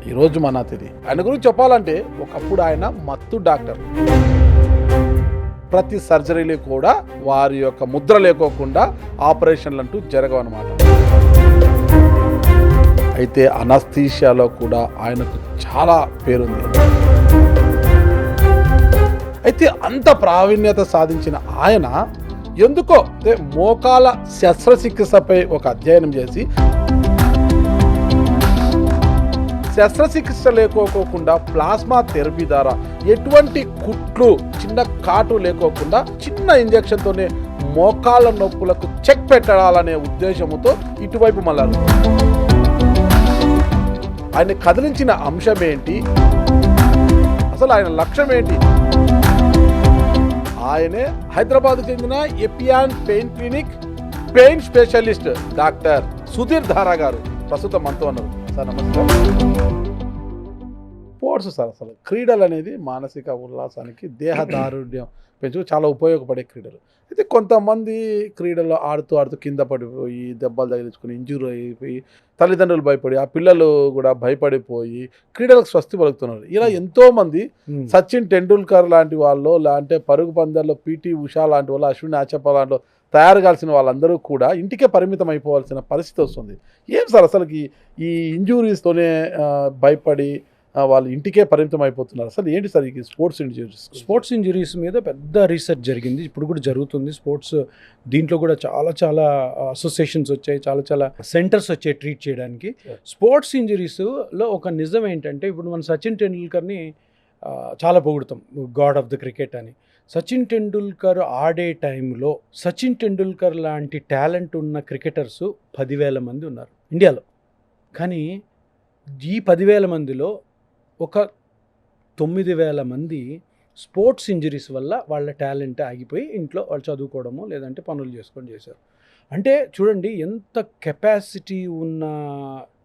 ఈరోజు మన అతిథి. ఆయన గురించి చెప్పాలంటే ఒకప్పుడు ఆయన మత్తు డాక్టర్. ప్రతి సర్జరీలు కూడా వారి యొక్క ముద్ర లేకోకుండా ఆపరేషన్లు అంటూ జరగవన్నమాట. అయితే అనస్థీషియాలో కూడా ఆయనకు చాలా పేరుంది. అయితే అంత ప్రావీణ్యత సాధించిన ఆయన ఎందుకో మోకాల శస్త్రచికిత్సపై ఒక అధ్యయనం చేసి శస్త్రచికిత్స లేకోకుండా ప్లాస్మా థెరపీ ద్వారా ఎటువంటి కుట్లు చిన్న కాటు లేకోకుండా చిన్న ఇంజెక్షన్తోనే మోకాళ్ళ నొప్పులకు చెక్ పెట్టాలనే ఉద్దేశంతో ఇటువైపు మళ్ళారు. ఆయన కదిలించిన అంశం ఏంటి, అసలు ఆయన లక్ష్యం ఏంటి? ఆయనే హైదరాబాద్ చెందిన Epione pain clinic pain specialist doctor Sudheer Dhara గారు ప్రస్తుతం మనతో ఉన్నారు. సార్ నమస్కారం. స్పోర్ట్స్ సార్, అసలు క్రీడలు అనేది మానసిక ఉల్లాసానికి దేహదారుఢ్యం పెంచుకు చాలా ఉపయోగపడే క్రీడలు. అయితే కొంతమంది క్రీడల్లో ఆడుతూ కింద పడిపోయి దెబ్బలు తగిలించుకుని ఇంజూరీ అయిపోయి తల్లిదండ్రులు భయపడి ఆ పిల్లలు కూడా భయపడిపోయి క్రీడలకు స్వస్తి పలుకుతున్నారు. ఇలా ఎంతోమంది సచిన్ టెండూల్కర్ లాంటి వాళ్ళు, అంటే పరుగు పందాల్లో పీటీ ఉషా లాంటి వాళ్ళు, అశ్విని ఆచప్ప లాంటి తయారు కావాల్సిన వాళ్ళందరూ కూడా ఇంటికే పరిమితం అయిపోవాల్సిన పరిస్థితి వస్తుంది. ఏం సార్ అసలుకి ఈ ఇంజూరీస్తోనే భయపడి వాళ్ళు ఇంటికే పరిమితం అయిపోతున్నారు? అసలు ఏంటి సార్ ఈ స్పోర్ట్స్ ఇంజురీస్ మీద పెద్ద రీసెర్చ్ జరిగింది, ఇప్పుడు కూడా జరుగుతుంది. స్పోర్ట్స్ దీంట్లో కూడా చాలా అసోసియేషన్స్ వచ్చాయి, చాలా సెంటర్స్ వచ్చాయి ట్రీట్ చేయడానికి. స్పోర్ట్స్ ఇంజురీస్లో ఒక నిజం ఏంటంటే, ఇప్పుడు మనం సచిన్ టెండూల్కర్ని చాలా పొగుడుతాం, గాడ్ ఆఫ్ ద క్రికెట్ అని. సచిన్ టెండూల్కర్ ఆడే టైంలో సచిన్ టెండూల్కర్ లాంటి టాలెంట్ ఉన్న క్రికెటర్స్ 10,000 మంది ఉన్నారు ఇండియాలో. కానీ ఈ 10,000 మందిలో ఒక 9,000 మంది స్పోర్ట్స్ ఇంజరీస్ వల్ల వాళ్ళ టాలెంట్ ఆగిపోయి ఇంట్లో వాళ్ళు చదువుకోవడము లేదంటే పనులు చేసుకొని చేశారు. అంటే చూడండి ఎంత కెపాసిటీ ఉన్న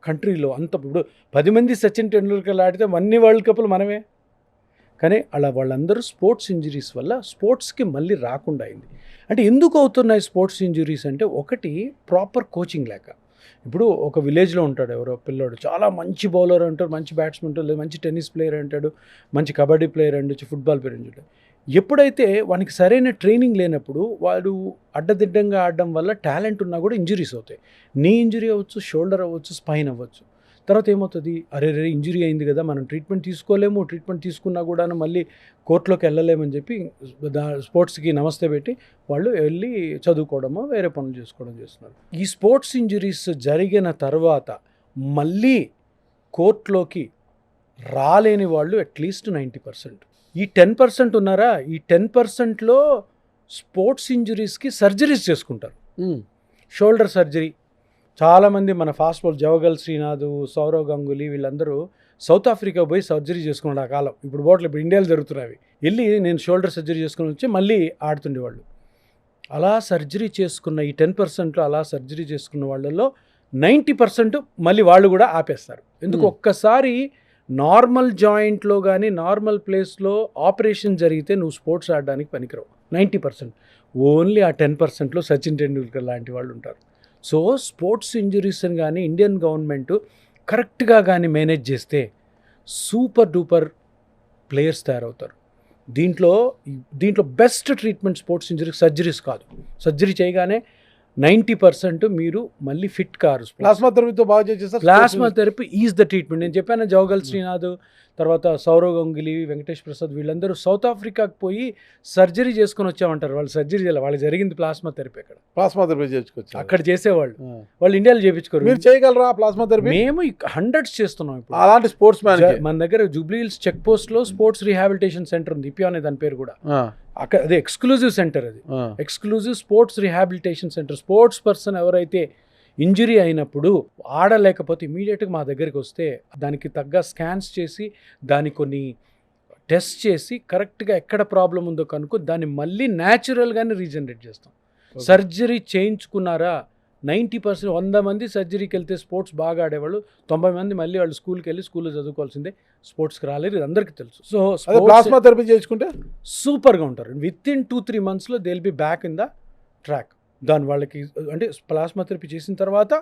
కంట్రీలో అంత. ఇప్పుడు 10 మంది సచిన్ టెండూల్కర్ ఆడితే అన్ని వరల్డ్ కప్లు మనమే. కానీ వాళ్ళందరూ స్పోర్ట్స్ ఇంజరీస్ వల్ల స్పోర్ట్స్కి మళ్ళీ రాకుండా అయింది. అంటే ఎందుకు అవుతున్నాయి స్పోర్ట్స్ ఇంజరీస్ అంటే, ఒకటి ప్రాపర్ కోచింగ్ లేక. ఇప్పుడు ఒక విలేజ్లో ఉంటాడు ఎవరో పిల్లోడు, చాలా మంచి బౌలర్ అంటాడు, మంచి బ్యాట్స్మెన్ ఉంటాడు, లేదా మంచి టెన్నిస్ ప్లేయర్ అంటాడు, మంచి కబడ్డీ ప్లేయర్ అంటూ, ఫుట్బాల్ ప్లేయర్ అంటాడు. ఎప్పుడైతే వానికి సరైన ట్రైనింగ్ లేనప్పుడు వాడు అడ్డదిడ్డంగా ఆడడం వల్ల టాలెంట్ ఉన్నా కూడా ఇంజరీస్ అవుతాయి. నీ ఇంజరీ అవ్వచ్చు, షోల్డర్ అవ్వచ్చు, స్పైన్ అవ్వచ్చు. తర్వాత ఏమవుతుంది, అరే ఇంజరీ అయింది కదా, మనం ట్రీట్మెంట్ తీసుకోలేము, ట్రీట్మెంట్ తీసుకున్నా కూడా మళ్ళీ కోర్టులోకి వెళ్ళలేమని చెప్పి స్పోర్ట్స్కి నమస్తే పెట్టి వాళ్ళు వెళ్ళి చదువుకోవడమో వేరే పనులు చేసుకోవడం చేస్తున్నారు. ఈ స్పోర్ట్స్ ఇంజరీస్ జరిగిన తర్వాత మళ్ళీ కోర్టులోకి రాలేని వాళ్ళు అట్లీస్ట్ 90%. ఈ 10% ఉన్నారా, ఈ 10%లో స్పోర్ట్స్ ఇంజరీస్కి సర్జరీస్ చేసుకుంటారు. షోల్డర్ సర్జరీ చాలామంది, మన ఫాస్ట్ బాల్ జవగల్ శ్రీనాథ్, సౌరవ్ గంగూలీ వీళ్ళందరూ సౌత్ ఆఫ్రికా పోయి సర్జరీ చేసుకున్నాడు ఆ కాలం. ఇప్పుడు ఇండియాలో జరుగుతున్నాయి. వెళ్ళి నేను షోల్డర్ సర్జరీ చేసుకుని వచ్చి మళ్ళీ ఆడుతుండేవాళ్ళు. అలా సర్జరీ చేసుకున్న ఈ 10%లో అలా సర్జరీ చేసుకున్న వాళ్ళలో 90% మళ్ళీ వాళ్ళు కూడా ఆపేస్తారు. ఎందుకు, ఒక్కసారి నార్మల్ జాయింట్లో కానీ నార్మల్ ప్లేస్లో ఆపరేషన్ జరిగితే నువ్వు స్పోర్ట్స్ ఆడడానికి పనికిరావు. 90%. ఓన్లీ ఆ 10%లో సచిన్ టెండూల్కర్ లాంటి వాళ్ళు ఉంటారు. సో స్పోర్ట్స్ ఇంజరీస్ని కానీ ఇండియన్ గవర్నమెంట్ కరెక్ట్గా కానీ మేనేజ్ చేస్తే సూపర్ డూపర్ ప్లేయర్స్ తయారవుతారు. దీంట్లో best treatment sports injuries surgeries కాదు. సర్జరీ చేయగానే 90% మీరు మళ్ళీ ఫిట్ కారు. ప్లాస్మా థెరపీతో బాగా చేసేస్తారు. Plasma therapy is the treatment. నేను చెప్పాను, జవగల్ శ్రీనాథ్, తర్వాత సౌరవ్ గంగూలీ, వెంకటేష్ ప్రసాద్ వీళ్ళందరూ సౌత్ ఆఫ్రికాకి పోయి సర్జరీ చేసుకొని వచ్చామంటారు. వాళ్ళు సర్జరీ చేయాలి, వాళ్ళు జరిగింది ప్లాస్మా థెరపీ. అక్కడ ప్లాస్మా థెరపీ చేసుకోవచ్చు, అక్కడ చేసేవాళ్ళు. వాళ్ళు ఇండియాలో చేయించుకోరు. మీరు చేయగలరా ప్లాస్మా థెరపీ? మేము 100s చేస్తున్నాం ఇప్పుడు. అలాంటి స్పోర్ట్స్ మ్యాన్ మన దగ్గర జూబ్లీ హిల్స్ చెక్ పోస్ట్లో స్పోర్ట్స్ రీహాబిలిటేషన్ సెంటర్ ఉంది, ఇపియా అనే దాని పేరు కూడా. అక్కడ అదే ఎక్స్క్లూజివ్ సెంటర్, అది exclusive sports rehabilitation centre. Sports person ఎవరైతే ఇంజరీ అయినప్పుడు ఆడలేకపోతే ఇమీడియట్గా మా దగ్గరికి వస్తే దానికి తగ్గ స్కాన్స్ చేసి దానికి కొన్ని టెస్ట్ చేసి కరెక్ట్గా ఎక్కడ ప్రాబ్లం ఉందో కనుక్కో దాన్ని మళ్ళీ న్యాచురల్గానే రీజనరేట్ చేస్తాం. సర్జరీ చేయించుకున్నారా 90%, 100 మంది సర్జరీకి వెళ్తే స్పోర్ట్స్ బాగా ఆడేవాళ్ళు 90 మంది మళ్ళీ వాళ్ళు స్కూల్కి వెళ్ళి స్కూల్లో చదువుకోవాల్సిందే, స్పోర్ట్స్కి రాలేదు, ఇది అందరికీ తెలుసు. సో ప్లాస్మా థెరపీ చేసుకుంటే సూపర్గా ఉంటారు. వితిన్ 2-3 monthsలో they will be back in the track. దాని వాళ్ళకి అంటే ప్లాస్మా థెరపీ చేసిన తర్వాత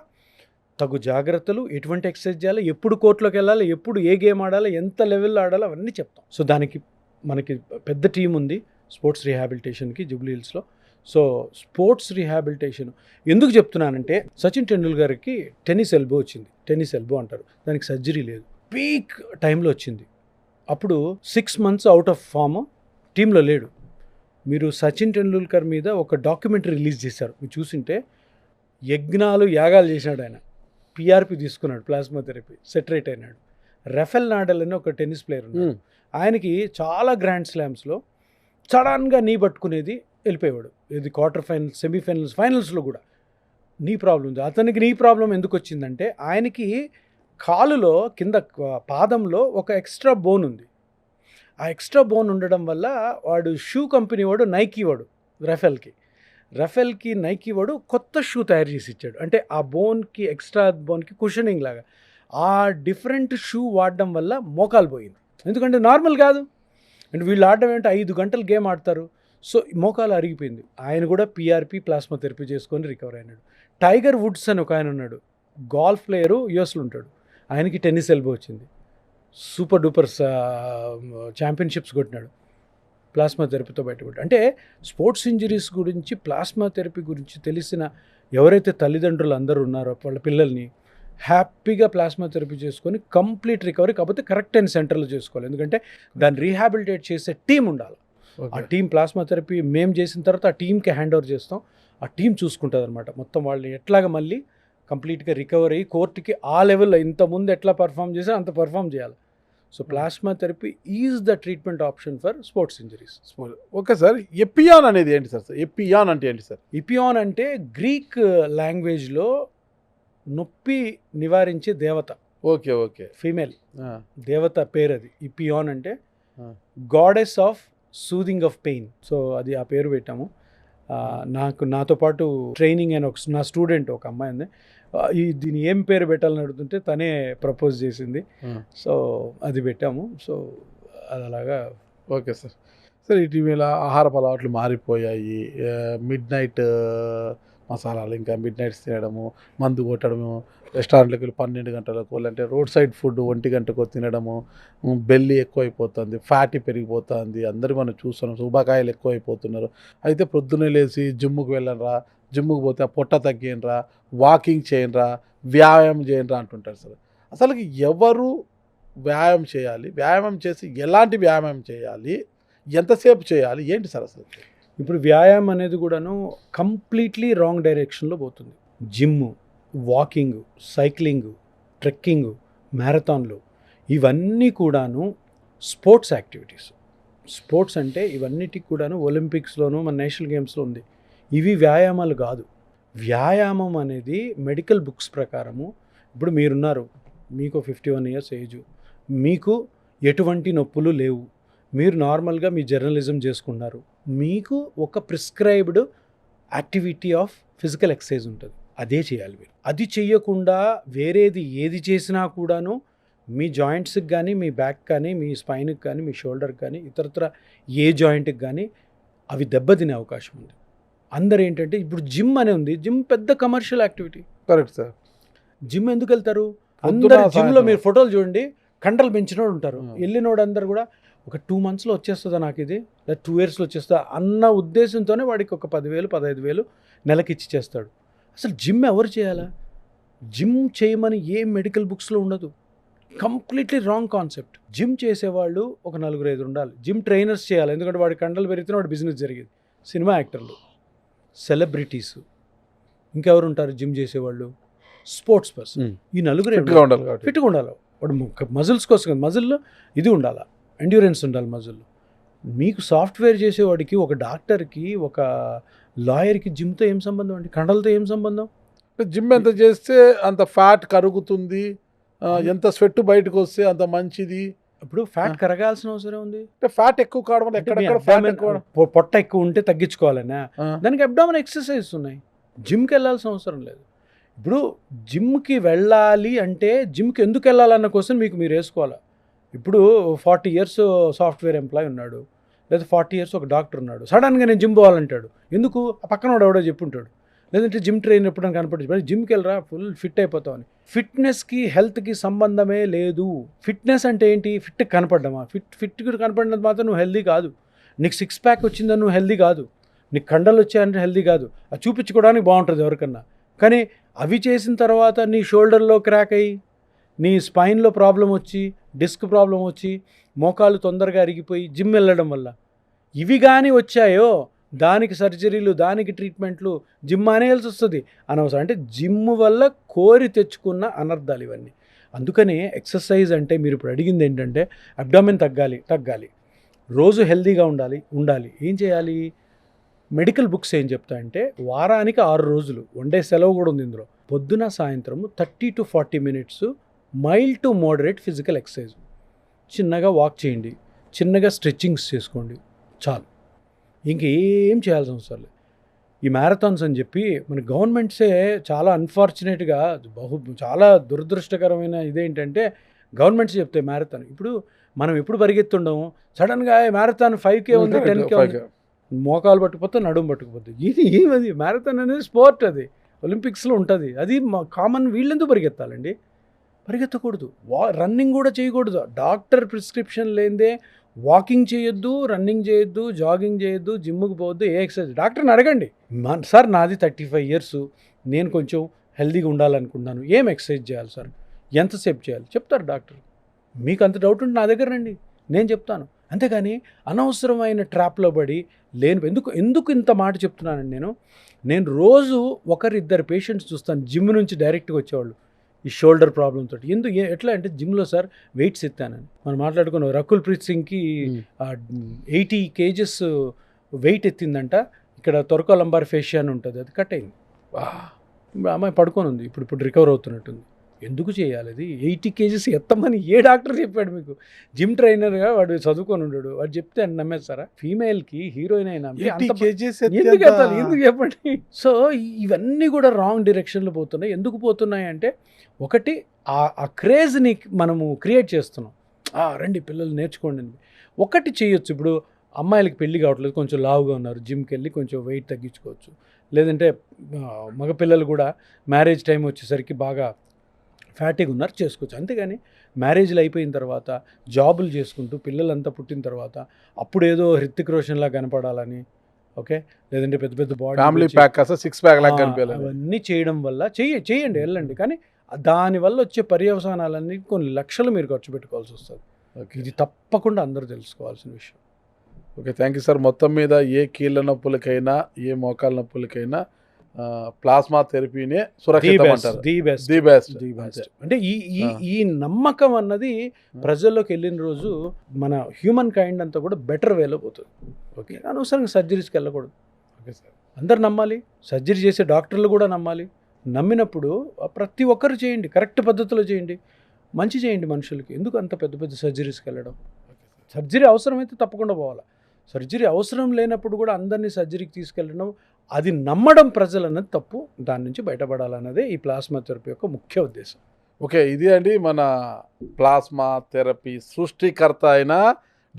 తగు జాగ్రత్తలు, ఎటువంటి ఎక్సర్సైజ్ చేయాలి, ఎప్పుడు కోర్టులోకి వెళ్ళాలి, ఎప్పుడు ఏ గేమ్ ఆడాలి, ఎంత లెవెల్లో ఆడాలి, అవన్నీ చెప్తాం. సో దానికి మనకి పెద్ద టీం ఉంది స్పోర్ట్స్ రీహాబిలిటేషన్కి జూబ్లీ హిల్స్లో. సో స్పోర్ట్స్ రీహాబిలిటేషన్ ఎందుకు చెప్తున్నానంటే, సచిన్ టెండూల్కర్కి టెన్నిస్ ఎల్బో వచ్చింది. టెన్నిస్ ఎల్బో అంటారు దానికి, సర్జరీ లేదు, పీక్ టైంలో వచ్చింది. అప్పుడు 6 months అవుట్ ఆఫ్ ఫామ్, టీంలో లేడు. మీరు సచిన్ టెండూల్కర్ మీద ఒక డాక్యుమెంటరీ రిలీజ్ చేశారు, మీరు చూసింటే యజ్ఞాలు యాగాలు చేసినాడు ఆయన. పిఆర్పి తీసుకున్నాడు, ప్లాస్మా థెరపీ, సెటరేట్ అయినాడు. రఫెల్ నాడల్ అని ఒక టెన్నిస్ ప్లేయర్ ఉన్నాడు, ఆయనకి చాలా గ్రాండ్ స్లామ్స్లో సడన్గా నీ పట్టుకునేది, వెళ్ళిపోయేవాడు. ఇది క్వార్టర్ ఫైనల్స్, సెమీఫైనల్స్, ఫైనల్స్లో కూడా నీ ప్రాబ్లం ఉంది. అతనికి నీ ప్రాబ్లం ఎందుకు వచ్చిందంటే, ఆయనకి కాలులో కింద పాదంలో ఒక ఎక్స్ట్రా బోన్ ఉంది. ఆ ఎక్స్ట్రా బోన్ ఉండడం వల్ల వాడు షూ కంపెనీ వాడు, నైకీ వాడు, రఫెల్కి నైకీ వాడు కొత్త షూ తయారు చేసి ఇచ్చాడు. అంటే ఆ బోన్కి, ఎక్స్ట్రా బోన్కి కుషనింగ్ లాగా. ఆ డిఫరెంట్ షూ వాడడం వల్ల మోకాలు పోయింది. ఎందుకంటే నార్మల్ కాదు. అండ్ వీళ్ళు ఆడడం ఏంటంటే 5 గంటలు గేమ్ ఆడతారు. సో మోకాలు అరిగిపోయింది. ఆయన కూడా పిఆర్పి, ప్లాస్మా థెరపీ చేసుకొని రికవర్ అయినాడు. టైగర్ వుడ్స్ అని ఒక ఆయన ఉన్నాడు, గోల్ఫ్ ప్లేయరు, యూఎస్లో ఉంటాడు. ఆయనకి టెన్నిస్ ఎల్బో వచ్చింది, సూపర్ డూపర్ ఛాంపియన్షిప్స్ కొట్టినాడు, ప్లాస్మా థెరపీతో బయటపడ్డాడు. అంటే స్పోర్ట్స్ ఇంజరీస్ గురించి, ప్లాస్మా థెరపీ గురించి తెలిసిన ఎవరైతే తల్లిదండ్రులు అందరూ ఉన్నారో, వాళ్ళ పిల్లల్ని హ్యాపీగా ప్లాస్మా థెరపీ చేసుకొని కంప్లీట్ రికవరీ, కాకపోతే కరెక్ట్ అయిన సెంటర్లో చేసుకోవాలి. ఎందుకంటే దాన్ని రీహాబిలిటేట్ చేసే టీం ఉండాలి. ఆ టీం ప్లాస్మా థెరపీ మేము చేసిన తర్వాత ఆ టీంకి హ్యాండ్ ఓవర్ చేస్తాం. ఆ టీం చూసుకుంటుంది అనమాట మొత్తం. వాళ్ళని ఎట్లాగ మళ్ళీ కంప్లీట్గా రికవర్ అయ్యి కోర్టుకి ఆ లెవెల్లో ఇంతకుముందు ఎట్లా పర్ఫామ్ చేసారో అంత పర్ఫామ్ చేయాలి. So plasma therapy is the treatment option for sports injuries. Okay sir, Epione అనేది ఏంటి సార్? ఎపియాన్ అంటే ఏంటి సార్? ఇపియాన్ అంటే గ్రీక్ లాంగ్వేజ్లో నొప్పి నివారించే దేవత. ఓకే ఓకే, ఫీమేల్ దేవత పేరు అది. ఇపియాన్ అంటే goddess of soothing of pain. So అది ఆ పేరు పెట్టాము. నాతో పాటు ట్రైనింగ్ అయిన నా స్టూడెంట్ ఒక అమ్మాయి ఉంది, దీన్ని ఏం పేరు పెట్టాలని అడుగుతుంటే తనే ప్రపోజ్ చేసింది. సో అది పెట్టాము. సో అది అలాగా. Okay sir. సార్ ఇటీవల ఆహారపు అలవాట్లు మారిపోయాయి. మిడ్ నైట్ మసాలాలు, ఇంకా మిడ్ నైట్స్ తినడము, మందు కొట్టడము, రెస్టారెంట్లకు వెళ్ళి 12 గంటలకు, లేదంటే రోడ్ సైడ్ ఫుడ్ 1 గంటకు తినడము, బెల్లి ఎక్కువైపోతుంది, ఫ్యాటీ పెరిగిపోతుంది, అందరూ మనం చూస్తున్నాం, శుభకాయలు ఎక్కువైపోతున్నారు. అయితే ప్రొద్దునే లేచి జిమ్ముకు వెళ్ళనరా, జిమ్ముకు పోతే పొట్ట తగ్గినరా, వాకింగ్ చేయనరా, వ్యాయామం చేయనరా అంటుంటారు సార్. అసలు ఎవరు వ్యాయామం చేయాలి? వ్యాయామం చేసి ఎలాంటి వ్యాయామం చేయాలి? ఎంతసేపు చేయాలి? ఏంటి సార్ అసలు? ఇప్పుడు వ్యాయామం అనేది కూడాను కంప్లీట్లీ రాంగ్ డైరెక్షన్లో పోతుంది. జిమ్, వాకింగ్, సైక్లింగ్, ట్రెక్కింగ్, మ్యారథాన్లు, ఇవన్నీ కూడాను స్పోర్ట్స్ యాక్టివిటీస్. స్పోర్ట్స్ అంటే ఇవన్నిటికి కూడాను ఒలింపిక్స్లోను, మన నేషనల్ గేమ్స్లో ఉంది. ఇవి వ్యాయామాలు కాదు. వ్యాయామం అనేది మెడికల్ బుక్స్ ప్రకారము, ఇప్పుడు మీరున్నారు, మీకు 51 years ఏజ్, మీకు ఎటువంటి నొప్పులు లేవు, మీరు నార్మల్గా మీ జర్నలిజం చేసుకున్నారు, మీకు ఒక prescribed activity of physical exercise ఉంటుంది, అదే చేయాలి మీరు. అది చెయ్యకుండా వేరేది ఏది చేసినా కూడాను మీ జాయింట్స్కి కానీ, మీ బ్యాక్ కానీ, మీ స్పైన్కి కానీ, మీ షోల్డర్కి కానీ, ఇతరత్ర ఏ జాయింట్కి కానీ అవి దెబ్బతినే అవకాశం ఉంది. అందరు ఏంటంటే ఇప్పుడు జిమ్ అనే ఉంది, జిమ్ పెద్ద commercial activity. Correct sir. Gym ఎందుకు వెళ్తారు? అందరు జిమ్లో మీరు ఫోటోలు చూడండి, కండలు పెంచినోడు ఉంటారు. వెళ్ళినోడు అందరు కూడా ఒక 2 monthsలో వచ్చేస్తుందా నాకు ఇది, లేదా 2 yearsలో వచ్చేస్తుందా అన్న ఉద్దేశంతోనే వాడికి ఒక 10,000, 15,000 నెలకి ఇచ్చి చేస్తాడు. అసలు జిమ్ ఎవరు చేయాలా? జిమ్ చేయమని ఏ మెడికల్ బుక్స్లో ఉండదు. Completely wrong concept. జిమ్ చేసేవాళ్ళు ఒక 4-5 ఉండాలి. జిమ్ ట్రైనర్స్ చేయాలి, ఎందుకంటే వాడి కండలు పెరిగితే వాడి బిజినెస్ జరిగేది. సినిమా యాక్టర్లు, సెలబ్రిటీస్, ఇంకెవరు ఉంటారు జిమ్ చేసేవాళ్ళు? Sports person. ఈ నలుగురు ఫిట్గా ఉండాలి. వాడు మజిల్స్ కోసం, మజిల్లో ఇది ఉండాలి, ఎండ్యూరెన్స్ ఉండాలి మజిల్లో. మీకు సాఫ్ట్వేర్ చేసేవాడికి, ఒక డాక్టర్కి, ఒక లాయర్కి జిమ్తో ఏం సంబంధం అండి? కండలతో ఏం సంబంధం? జిమ్ ఎంత చేస్తే అంత ఫ్యాట్ కరుగుతుంది, ఎంత స్వెట్ బయటకు వస్తే అంత మంచిది. ఇప్పుడు ఫ్యాట్ కరగాల్సిన అవసరం ఉంది. ఫ్యాట్ ఎక్కువ కావడం వల్ల ఎక్కడెక్కడ పొట్ట ఎక్కువ ఉంటే తగ్గించుకోవాలన్నా దానికి అబ్డామిన్ ఎక్సర్సైజ్ ఉన్నాయి. జిమ్కి వెళ్ళాల్సిన అవసరం లేదు. ఇప్పుడు జిమ్కి వెళ్ళాలి అంటే జిమ్కి ఎందుకు వెళ్ళాలన్న క్వశ్చన్ మీరు వేసుకోవాలి. ఇప్పుడు 40 years సాఫ్ట్వేర్ ఎంప్లాయ్ ఉన్నాడు, లేదా 40 years ఒక డాక్టర్ ఉన్నాడు, సడన్గా నేను జిమ్ పోవాలంటాడు. ఎందుకు? ఆ పక్కన వాడు ఎవడో చెప్పుంటాడు, లేదంటే జిమ్ ట్రైనర్ ఎప్పుడైనా కనపడింది, జిమ్కి వెళ్ళరా ఫుల్ ఫిట్ అయిపోతావు అని. ఫిట్నెస్కి హెల్త్కి సంబంధమే లేదు. ఫిట్నెస్ అంటే ఏంటి? ఫిట్ కనపడ్డమా? ఫిట్ కనపడినంత మాత్రం నువ్వు హెల్దీ కాదు. నీకు 6 ప్యాక్ వచ్చిందని నువ్వు హెల్దీ కాదు. నీకు కండలు వచ్చాయంటే హెల్దీ కాదు. అది చూపించుకోవడానికి బాగుంటుంది ఎవరికన్నా. కానీ అవి చేసిన తర్వాత నీ షోల్డర్లో క్రాక్ అయ్యి, నీ స్పైన్లో ప్రాబ్లం వచ్చి, డిస్క్ ప్రాబ్లం వచ్చి, మోకాలు తొందరగా అరిగిపోయి జిమ్ వెళ్ళడం వల్ల ఇవి కానీ వచ్చాయో దానికి సర్జరీలు, దానికి ట్రీట్మెంట్లు, జిమ్ మానేయాల్సి వస్తుంది అనవసరం. అంటే జిమ్ వల్ల కోరి తెచ్చుకున్న అనర్థాలు ఇవన్నీ. అందుకనే ఎక్సర్సైజ్ అంటే మీరు ఇప్పుడు అడిగింది ఏంటంటే అబ్డామిన్ తగ్గాలి, రోజు హెల్తీగా ఉండాలి. ఏం చేయాలి? మెడికల్ బుక్స్ ఏం చెప్తాయంటే వారానికి 6 రోజులు, 1 డే సెలవు కూడా ఉంది ఇందులో, పొద్దున సాయంత్రము 30 to 40 minutes mild to moderate physical exercise. చిన్నగా వాక్ చేయండి, చిన్నగా స్ట్రెచ్చింగ్స్ చేసుకోండి, చాలు. ఇంకేం చేయాల్సిన అవసరం లేదు. ఈ మ్యారథాన్స్ అని చెప్పి మన గవర్నమెంట్సే చాలా అన్ఫార్చునేట్గా చాలా దురదృష్టకరమైన ఇదేంటంటే గవర్నమెంట్స్ చెప్తాయి మ్యారథాన్. ఇప్పుడు మనం ఎప్పుడు పరిగెత్తుండము, సడన్గా మ్యారథాన్ 5K ఉంది, 10K ఉంది, మోకాలు పట్టుకుపోతే నడుము పట్టుకుపోతుంది. అది మ్యారథాన్ అనేది స్పోర్ట్, అది ఒలింపిక్స్లో ఉంటుంది. అది కామన్. వీళ్ళెందుకు పరిగెత్తాలండి? పరిగెత్తకూడదు. రన్నింగ్ కూడా చేయకూడదు. డాక్టర్ ప్రిస్క్రిప్షన్ లేదే వాకింగ్ చేయొద్దు, రన్నింగ్ చేయొద్దు, జాగింగ్ చేయొద్దు, జిమ్కి పోవద్దు, ఏ ఎక్సర్సైజ్. డాక్టర్ని అడగండి, సార్ నాది 35 years, నేను కొంచెం హెల్తీగా ఉండాలనుకుంటున్నాను, ఏం ఎక్సర్సైజ్ చేయాలి సార్, ఎంతసేపు చేయాలి చెప్తారు డాక్టర్. మీకు అంత డౌట్ ఉంటే నా దగ్గర రండి, నేను చెప్తాను. అంతేగాని అనవసరమైన ట్రాప్లో పడి ఎందుకు ఇంత మాట చెప్తున్నానండి. నేను రోజు 1-2 పేషెంట్స్ చూస్తాను జిమ్ నుంచి డైరెక్ట్గా వచ్చేవాళ్ళు ఈ షోల్డర్ ప్రాబ్లమ్ తోటి. ఎట్లా అంటే జిమ్లో సార్ వెయిట్స్ ఎత్తానని మనం మాట్లాడుకున్నాం. రకుల్ ప్రీత్ సింగ్కి 80 kgs వెయిట్ ఎత్తిందంట. ఇక్కడ తొరక లంబార్ ఫేషియా అని ఉంటుంది, అది కట్ అయింది. అమ్మాయి పడుకొని ఉంది, ఇప్పుడు రికవర్ అవుతున్నట్టుంది. ఎందుకు చేయాలి అది? 80 kgs ఎత్తమని ఏ డాక్టర్ చెప్పాడు మీకు? జిమ్ ట్రైనర్గా వాడు చదువుకొని ఉన్నాడు, వాడు చెప్తే అని నమ్మేస్తారా? ఫీమేల్కి హీరోయిన్ అయినా ఎందుకు ఎత్తాలి? ఎందుకు చెప్పండి? సో ఇవన్నీ కూడా రాంగ్ డైరెక్షన్లో పోతున్నాయి. ఎందుకు పోతున్నాయి అంటే, ఒకటి ఆ క్రేజ్ని మనము క్రియేట్ చేస్తున్నాం. రండి పిల్లలు నేర్చుకోండి. ఒకటి చేయొచ్చు. ఇప్పుడు అమ్మాయిలకి పెళ్ళి కావట్లేదు, కొంచెం లావుగా ఉన్నారు, జిమ్కి వెళ్ళి కొంచెం వెయిట్ తగ్గించుకోవచ్చు. లేదంటే మగపిల్లలు కూడా మ్యారేజ్ టైం వచ్చేసరికి బాగా ఫ్యాటీగా ఉన్నారు, చేసుకోవచ్చు. అంతేగాని మ్యారేజ్లు అయిపోయిన తర్వాత జాబులు చేసుకుంటూ పిల్లలంతా పుట్టిన తర్వాత అప్పుడు ఏదో హృతిక్ రోషన్లా కనపడాలని, ఓకే, లేదంటే పెద్ద పెద్ద బాడీ ఫ్యామిలీ ప్యాక్ కాస్త 6 ప్యాక్ లాగా కనిపించాలి, అవన్నీ చేయడం వల్ల చేయండి, వెళ్ళండి. కానీ దానివల్ల వచ్చే పర్యవసానాలన్నీ కొన్ని లక్షలు మీరు ఖర్చు పెట్టుకోవాల్సి వస్తుంది. ఇది తప్పకుండా అందరూ తెలుసుకోవాల్సిన విషయం. Okay, thank you sir. మొత్తం మీద ఏ కీళ్ళ నొప్పులకైనా, ఏ మోకాళ్ళ నొప్పులకైనా ప్లాస్మా థెరపీనే సురక్షితం అంటారు. The best. అంటే ఈ నమ్మకం అన్నది ప్రజల్లోకి వెళ్ళిన రోజు మన హ్యూమన్ కైండ్ అంతా కూడా బెటర్ వేలో పోతుంది. ఓకే, అనవసరంగా సర్జరీస్కి వెళ్ళకూడదు. ఓకే సార్, అందరు నమ్మాలి, సర్జరీ చేసే డాక్టర్లు కూడా నమ్మాలి. నమ్మినప్పుడు ప్రతి ఒక్కరు చేయండి, కరెక్ట్ పద్ధతిలో చేయండి, మంచి చేయండి మనుషులకి. ఎందుకు అంత పెద్ద పెద్ద సర్జరీస్కి వెళ్ళడం? సర్జరీ అవసరమైతే తప్పకుండా పోవాలి. సర్జరీ అవసరం లేనప్పుడు కూడా అందరినీ సర్జరీకి తీసుకెళ్ళడం, అది నమ్మడం ప్రజలు అన్నది తప్పు. దాని నుంచి బయటపడాలన్నదే ఈ ప్లాస్మా థెరపీ యొక్క ముఖ్య ఉద్దేశం. ఓకే, ఇది అండి మన ప్లాస్మా థెరపీ సృష్టికర్త అయిన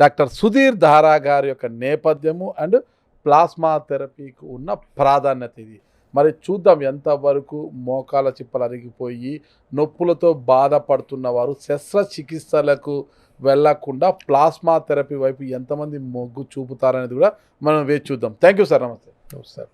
డాక్టర్ సుధీర్ ధారా గారి యొక్క నేపథ్యము అండ్ ప్లాస్మా థెరపీకి ఉన్న ప్రాధాన్యత ఇది. మరి చూద్దాం ఎంతవరకు మోకాల చిప్పలు అరిగిపోయి నొప్పులతో బాధపడుతున్న వారు శస్త్రచికిత్సలకు వెళ్లకుండా ప్లాస్మా థెరపీ వైపు ఎంతమంది మొగ్గు చూపుతారనేది కూడా మనం వేచి చూద్దాం. Thank you sir. నమస్తే. సార్.